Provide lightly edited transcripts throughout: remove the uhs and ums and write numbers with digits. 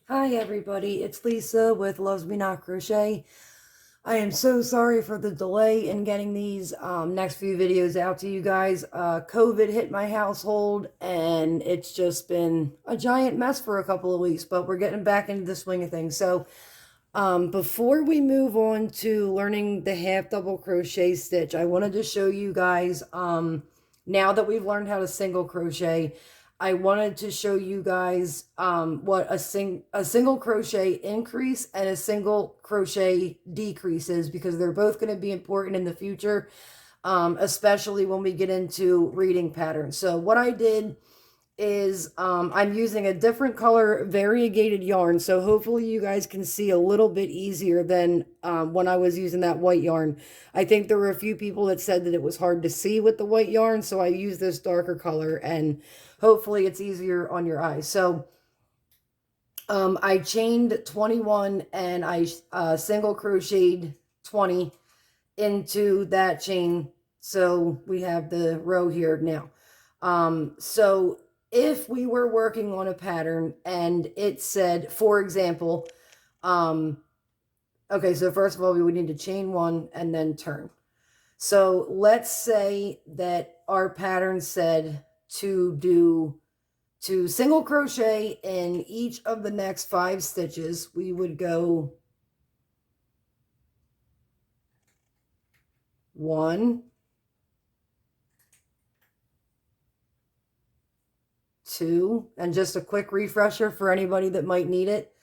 Hi everybody, it's Lisa with Loves Me Not Crochet. I am so sorry for the delay in getting these next few videos out to you guys. COVID hit my household and it's just been a giant mess for a couple of weeks, but we're getting back into the swing of things. So before we move on to learning the half double crochet stitch, I wanted to show you guys, now that we've learned how to single crochet, I wanted to show you guys what a single crochet increase and a single crochet decrease is, because they're both going to be important in the future, especially when we get into reading patterns. So what I did is I'm using a different color variegated yarn, so hopefully you guys can see a little bit easier than when I was using that white yarn. I think there were a few people that said that it was hard to see with the white yarn, so I used this darker color and hopefully it's easier on your eyes. So I chained 21 and I single crocheted 20 into that chain, so we have the row here now. So if we were working on a pattern and it said, for example, okay, so first of all, we would need to chain one and then turn. So let's say that our pattern said to single crochet in each of the next 5 stitches. We would go 1, 2, and just a quick refresher for anybody that might need it.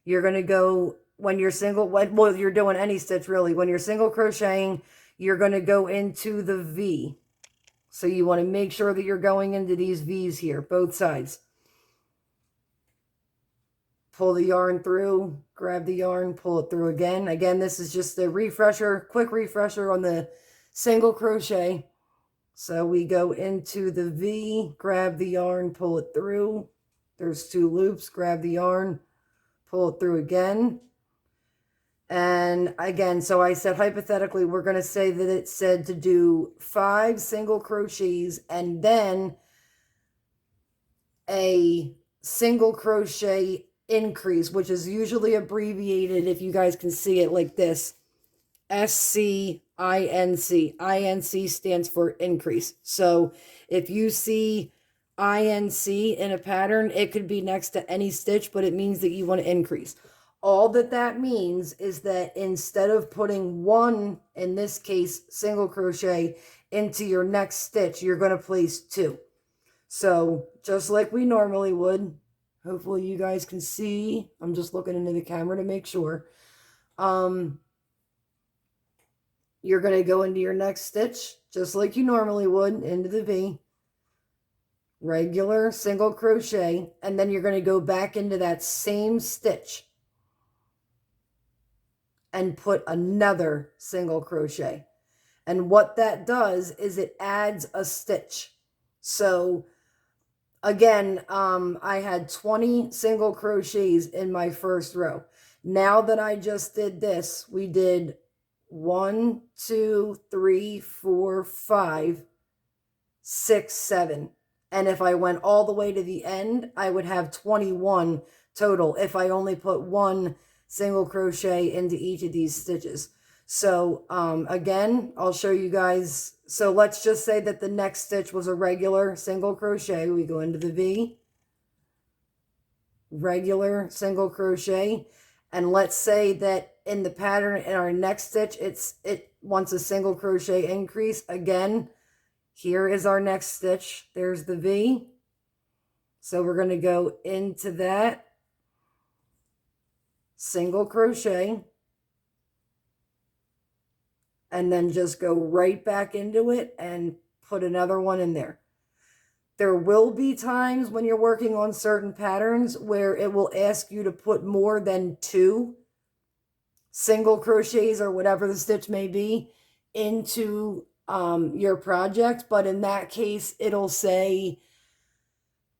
You're going to go, when you're well, you're doing any stitch really. When you're single crocheting, you're going to go into the V. So you want to make sure that you're going into these V's here, both sides. Pull the yarn through, grab the yarn, pull it through again. Again, this is just a refresher, quick refresher on the single crochet. So we go into the V, grab the yarn, pull it through. There's 2 loops, grab the yarn, pull it through again. And again, so I said hypothetically, we're going to say that it said to do 5 single crochets and then a single crochet increase, which is usually abbreviated, if you guys can see it like this, SCINC. INC stands for increase. So if you see INC in a pattern, it could be next to any stitch, but it means that you want to increase. All that means is that instead of putting 1, in this case, single crochet into your next stitch, you're going to place 2. So just like we normally would, hopefully you guys can see, I'm just looking into the camera to make sure. You're going to go into your next stitch, just like you normally would, into the V, regular single crochet, and then you're going to go back into that same stitch and put another single crochet. And what that does is it adds a stitch. So again, I had 20 single crochets in my first row. Now that I just did this, we did 1, 2, 3, 4, 5, 6, 7. And if I went all the way to the end, I would have 21 total if I only put 1 single crochet into each of these stitches. So again, I'll show you guys. So let's just say that the next stitch was a regular single crochet. We go into the V, regular single crochet, and let's say that in the pattern in our next stitch, it wants a single crochet increase. Again, here is our next stitch. There's the V. So we're going to go into that single crochet and then just go right back into it and put another one in there. There will be times when you're working on certain patterns where it will ask you to put more than 2 single crochets or whatever the stitch may be into your project, but in that case it'll say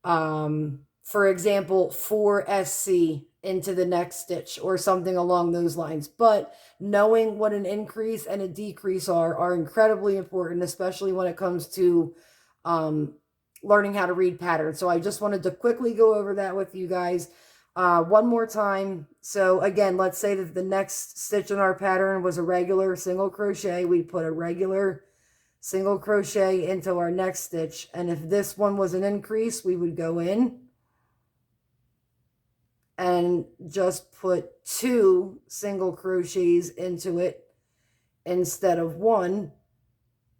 for example 4 SC into the next stitch or something along those lines. But knowing what an increase and a decrease are incredibly important, especially when it comes to learning how to read patterns. So I just wanted to quickly go over that with you guys. One more time. So again, let's say that the next stitch in our pattern was a regular single crochet. We put a regular single crochet into our next stitch, and if this one was an increase, we would go in and just put 2 single crochets into it instead of 1,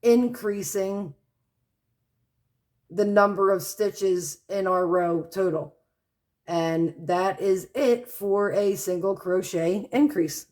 increasing the number of stitches in our row total. And that is it for a single crochet increase.